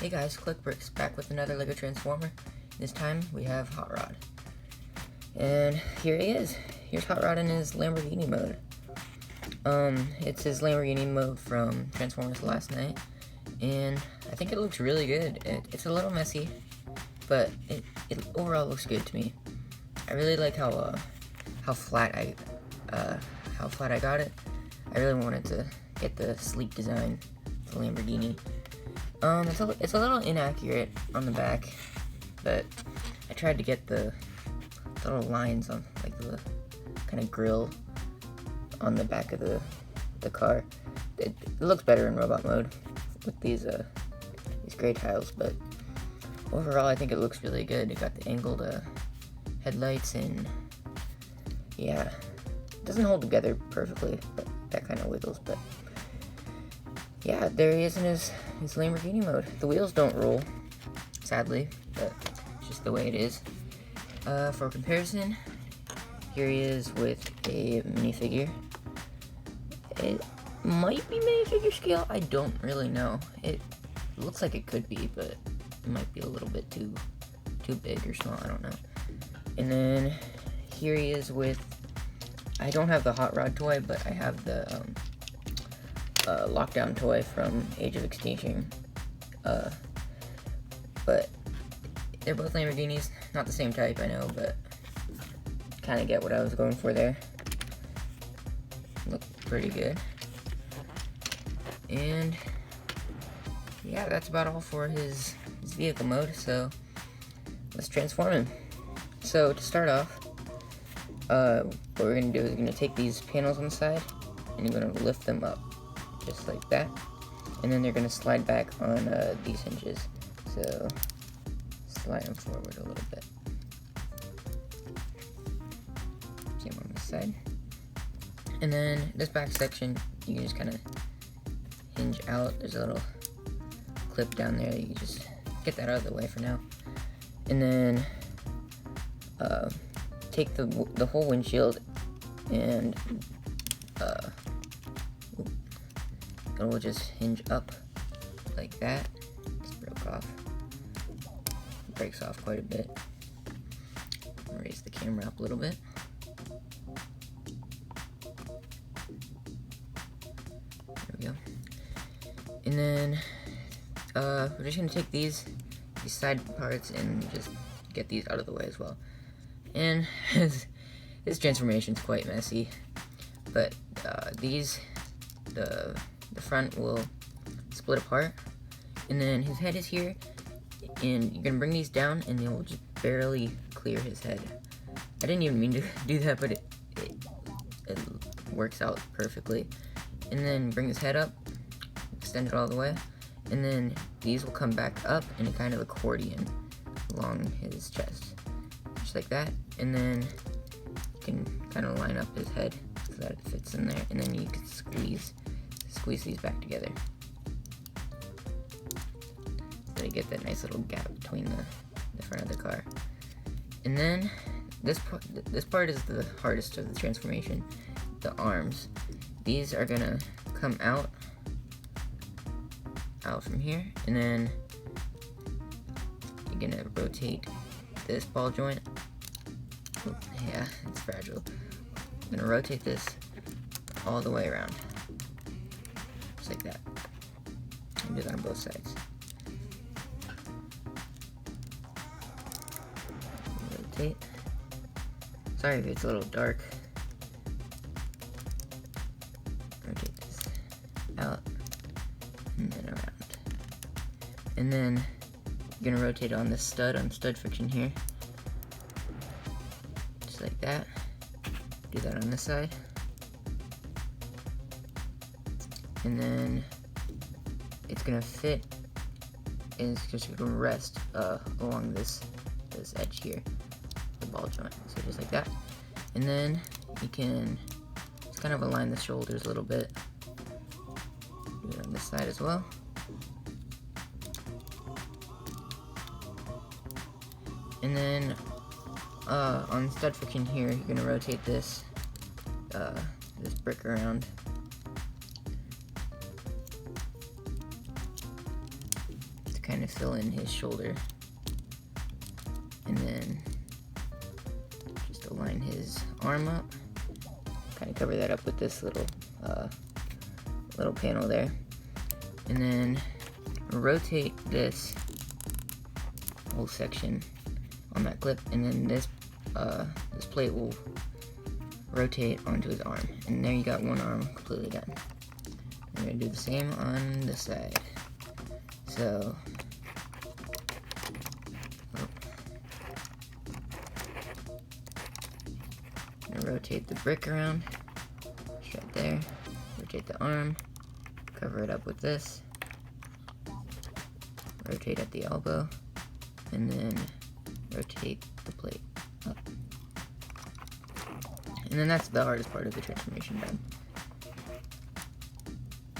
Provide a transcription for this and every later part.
Hey guys, ClickBricks back with another LEGO Transformer. This time we have Hot Rod. And here he is. Here's Hot Rod in his Lamborghini mode. It's his Lamborghini mode from Transformers Last Night. And I think it looks really good. It's a little messy, but it overall looks good to me. I really like how flat I got it. I really wanted to get the sleek design of the Lamborghini. It's a little inaccurate on the back, but I tried to get the little lines on, like, the kind of grill on the back of the car. It looks better in robot mode with these gray tiles, but overall I think it looks really good. It got the angled headlights, and yeah, it doesn't hold together perfectly, but that kind of wiggles. But yeah, there he is in his Lamborghini mode. The wheels don't roll, sadly, but it's just the way it is. For comparison, here he is with a minifigure. It might be minifigure scale, I don't really know. It looks like it could be, but it might be a little bit too big or small, I don't know. And then here he is with, I don't have the Hot Rod toy, but I have the Lockdown toy from Age of Extinction. But they're both Lamborghinis, not the same type, I know, but kind of get what I was going for there. Look pretty good. And yeah, that's about all for his vehicle mode, so let's transform him. So to start off, what we're going to do is we're going to take these panels on the side, and you're going to lift them up, just like that, and then they're going to slide back on these hinges. So slide them forward a little bit. Same on this side. And then this back section, you can just kind of hinge out. There's a little clip down there. You can just get that out of the way for now. And then take the whole windshield and it will just hinge up like that. Just broke off. Breaks off quite a bit. I'll raise the camera up a little bit. There we go. And then we're just gonna take these side parts and just get these out of the way as well. And this transformation is quite messy, but the front will split apart, and then his head is here, and you're gonna bring these down, and they will just barely clear his head. I didn't even mean to do that, but it works out perfectly. And then bring his head up, extend it all the way, and then these will come back up in a kind of accordion along his chest, just like that. And then you can kind of line up his head so that it fits in there, and then you can squeeze these back together, so you get that nice little gap between the front of the car. And then this part is the hardest of the transformation, the arms. These are gonna come out from here, and then you're gonna rotate this ball joint. Oh, yeah, it's fragile. I'm gonna rotate this all the way around, just like that. And do that on both sides. Rotate. Sorry if it's a little dark. Rotate this out and then around. And then you're gonna rotate on this stud, on stud friction here. Just like that. Do that on this side. And then it's gonna fit, and it's just gonna rest along this edge here, the ball joint. So just like that. And then you can just kind of align the shoulders a little bit. Do it on this side as well. And then on stud friction here, you're gonna rotate this brick around. kind of fill in his shoulder, and then just align his arm up, kind of cover that up with this little panel there, and then rotate this whole section on that clip, and then this plate will rotate onto his arm, and there you got one arm completely done. We're going to do the same on this side. So, I'm going to rotate the brick around, just right there, rotate the arm, cover it up with this, rotate at the elbow, and then rotate the plate up. And then that's the hardest part of the transformation done.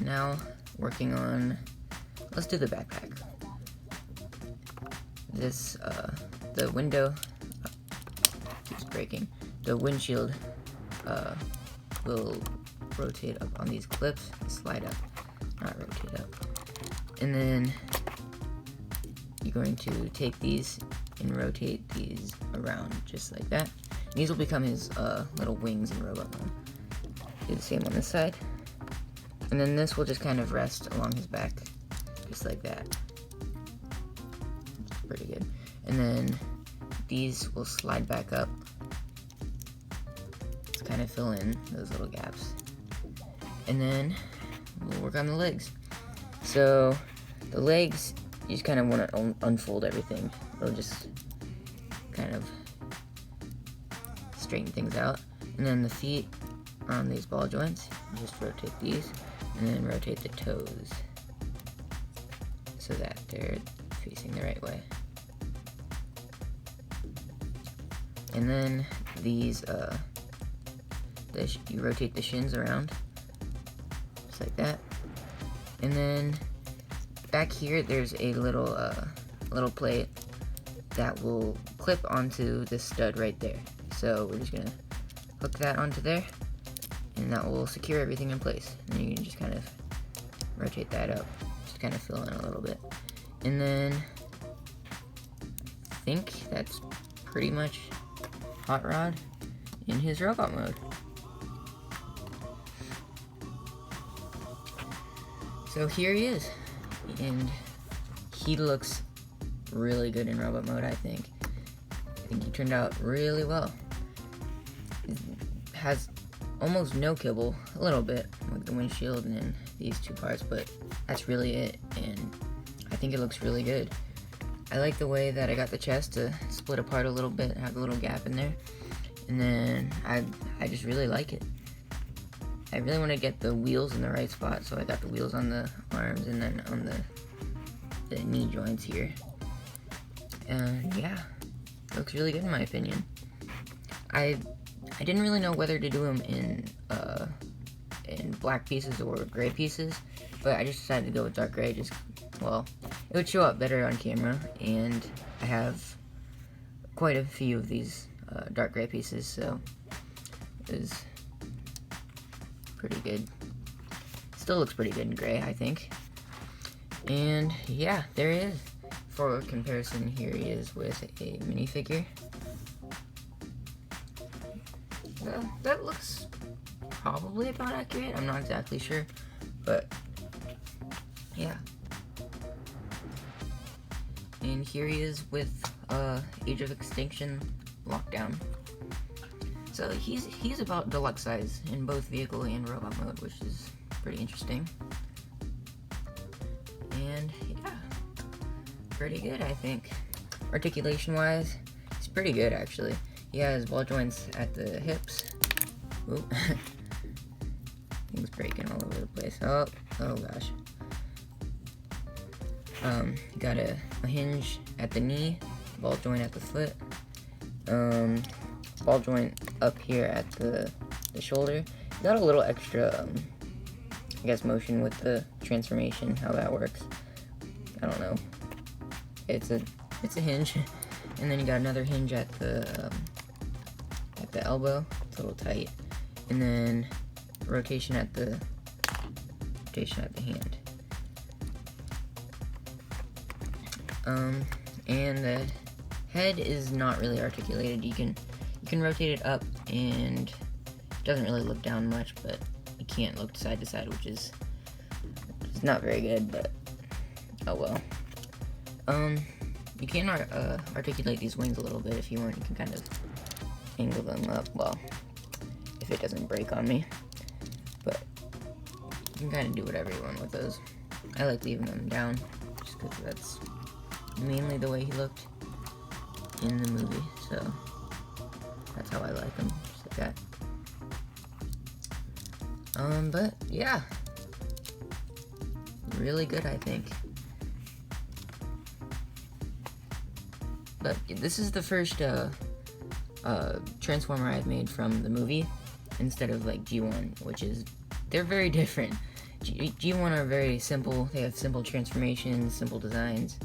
Now, working on, let's do the backpack. This, the window, keeps breaking. The windshield, will rotate up on these clips, slide up, not rotate up. And then, you're going to take these and rotate these around, just like that. And these will become his, little wings in robot mode. Do the same on this side. And then this will just kind of rest along his back, just like that. It's pretty good. And then these will slide back up to kind of fill in those little gaps. And then we'll work on the legs. So the legs, you just kind of want to unfold everything. It'll just kind of straighten things out. And then the feet on these ball joints, just rotate these. And then rotate the toes so that they're facing the right way. And then these, you rotate the shins around, just like that. And then back here, there's a little plate that will clip onto this stud right there. So we're just gonna hook that onto there, and that will secure everything in place. And you can just kind of rotate that up, just kind of fill in a little bit. And then I think that's pretty much Hot Rod in his robot mode. So here he is, and he looks really good in robot mode, I think. I think he turned out really well. It has almost no kibble, a little bit with the windshield and then these two parts, but that's really it, and I think it looks really good. I like the way that I got the chest to split apart a little bit, have a little gap in there, and then I just really like it. I really want to get the wheels in the right spot, so I got the wheels on the arms and then on the knee joints here. And yeah, looks really good in my opinion. I didn't really know whether to do them in black pieces or gray pieces, but I just decided to go with dark gray. Just, well, it would show up better on camera, and I have quite a few of these dark gray pieces, so it was pretty good. Still looks pretty good in gray, I think. And yeah, there he is. For comparison, here he is with a minifigure. That looks probably about accurate. I'm not exactly sure, but yeah. And here he is with Age of Extinction Lockdown. So he's about deluxe size in both vehicle and robot mode, which is pretty interesting. And yeah, pretty good, I think. Articulation wise, it's pretty good actually. He has ball joints at the hips. Oop. Things breaking all over the place. Oh gosh. Got a hinge at the knee, ball joint at the foot, ball joint up here at the shoulder. Got a little extra, I guess, motion with the transformation, how that works. I don't know. It's a hinge, and then you got another hinge at the elbow. It's a little tight, and then rotation at the hand. And the head is not really articulated. You can rotate it up, and it doesn't really look down much, but you can't look side to side, which is not very good, but oh well. You can articulate these wings a little bit if you want. You can kind of angle them up, well, if it doesn't break on me, but you can kind of do whatever you want with those. I like leaving them down, just because that's mainly the way he looked in the movie, so that's how I like them, just like that. But yeah, really good, I think. But this is the first Transformer I've made from the movie, instead of like G1, which is, they're very different. G1 are very simple. They have simple transformations, simple designs,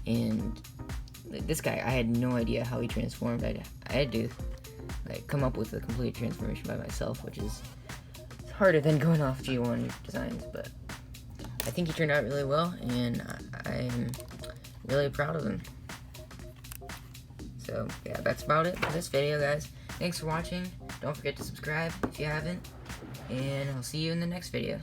and this guy, I had no idea how he transformed. I had to like come up with a complete transformation by myself, which is harder than going off G1 designs, but I think he turned out really well, and I'm really proud of him. So yeah, that's about it for this video, guys. Thanks for watching. Don't forget to subscribe if you haven't, and I'll see you in the next video.